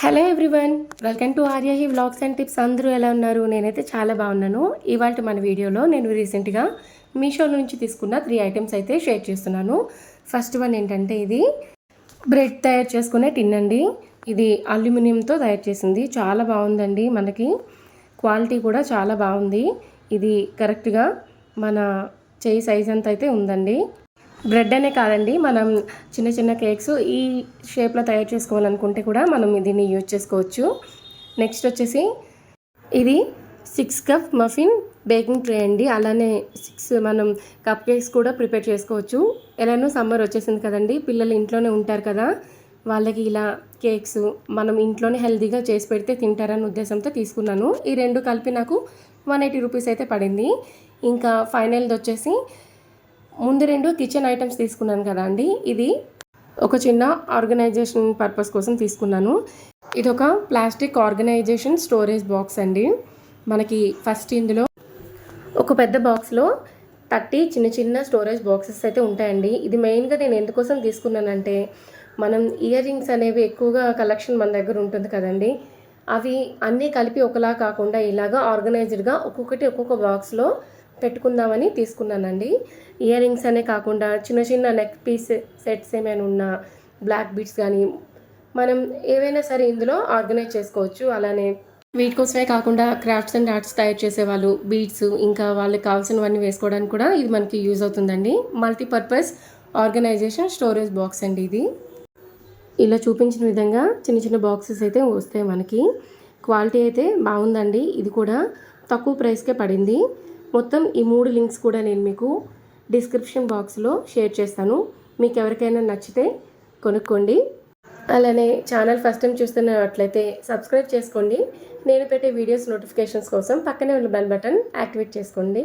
Hello everyone, welcome to Arya he vlogs and tips. అందరూ ఎలా ఉన్నారు? నేనైతే చాలా బాగున్నాను. ఇవాళ మన వీడియోలో నేను రీసెంట్గా మీషో నుంచి తీసుకున్న 3 ఐటమ్స్ అయితే షేర్ చేస్తున్నాను. ఫస్ట్ వన్ ఏంటంటే ఇది బ్రెడ్ తయారు చేసుకునే టిన్ అండి. ఇది అల్యూమినియంతో తయారు చేసింది. చాలా బాగుందండి. మనకి క్వాలిటీ కూడా చాలా బాగుంది. ఇది కరెక్ట్గా మన చేయి సైజ్ అంత అయితే ఉందండి. బ్రెడ్ అనే కాదండి, మనం చిన్న చిన్న కేక్స్ ఈ షేప్లో తయారు చేసుకోవాలనుకుంటే కూడా మనం దీన్ని యూజ్ చేసుకోవచ్చు. నెక్స్ట్ వచ్చేసి ఇది 6 కప్ మఫిన్ బేకింగ్ ట్రే అండి. అలానే 6 మనం కప్ కేక్స్ కూడా ప్రిపేర్ చేసుకోవచ్చు. ఎలానో సమ్మర్ వచ్చేసింది కదండి, పిల్లలు ఇంట్లోనే ఉంటారు కదా, వాళ్ళకి ఇలా కేక్స్ మనం ఇంట్లోనే హెల్తీగా చేసి పెడితే తింటారన్న ఉద్దేశంతో తీసుకున్నాను. ఈ రెండు కలిపి నాకు 180 రూపీస్ అయితే పడింది. ఇంకా ఫైనల్ది వచ్చేసి ముందు 2 కిచెన్ ఐటమ్స్ తీసుకున్నాను కదా అండి, ఇది ఒక చిన్న ఆర్గనైజేషన్ పర్పస్ కోసం తీసుకున్నాను. ఇది ఒక ప్లాస్టిక్ ఆర్గనైజేషన్ స్టోరేజ్ బాక్స్ అండి. మనకి ఫస్ట్ ఇందులో ఒక పెద్ద బాక్స్లో 30 చిన్న చిన్న స్టోరేజ్ బాక్సెస్ అయితే ఉంటాయండి. ఇది మెయిన్గా నేను ఎందుకోసం తీసుకున్నానంటే, మనం ఇయర్ రింగ్స్ అనేవి ఎక్కువగా కలెక్షన్ మన దగ్గర ఉంటుంది కదండి, అవి అన్నీ కలిపి ఒకలా కాకుండా ఇలాగా ఆర్గనైజ్డ్గా ఒక్కొక్కటి ఒక్కొక్క బాక్స్లో పెట్టుకుందామని తీసుకున్నానండి. ఇయర్ రింగ్స్ అనే కాకుండా చిన్న చిన్న నెక్ పీస్ సెట్స్ ఏమైనా ఉన్నా, బ్లాక్ బీడ్స్ కానీ మనం ఏవైనా సరే ఇందులో ఆర్గనైజ్ చేసుకోవచ్చు. అలానే వీటి కోసమే కాకుండా క్రాఫ్ట్స్ అండ్ ఆర్ట్స్ తయారు చేసేవాళ్ళు బీడ్స్ ఇంకా వాళ్ళకి కావాల్సినవన్నీ వేసుకోవడానికి కూడా ఇది మనకి యూజ్ అవుతుందండి. మల్టీపర్పస్ ఆర్గనైజేషన్ స్టోరేజ్ బాక్స్ అండి ఇది. ఇలా చూపించిన విధంగా చిన్న చిన్న బాక్సెస్ అయితే వస్తాయి మనకి. క్వాలిటీ అయితే బాగుందండి. ఇది కూడా తక్కువ ప్రైస్కే పడింది. మొత్తం ఈ 3 లింక్స్ కూడా నేను మీకు డిస్క్రిప్షన్ బాక్స్లో షేర్ చేస్తాను. మీకు ఎవరికైనా నచ్చితే కొనుక్కోండి. అలానే ఛానల్ ఫస్ట్ టైం చూస్తున్నట్లయితే సబ్స్క్రైబ్ చేసుకోండి. నేను పెట్టే వీడియోస్ నోటిఫికేషన్స్ కోసం పక్కనే ఉన్న బెల్ బటన్ యాక్టివేట్ చేసుకోండి.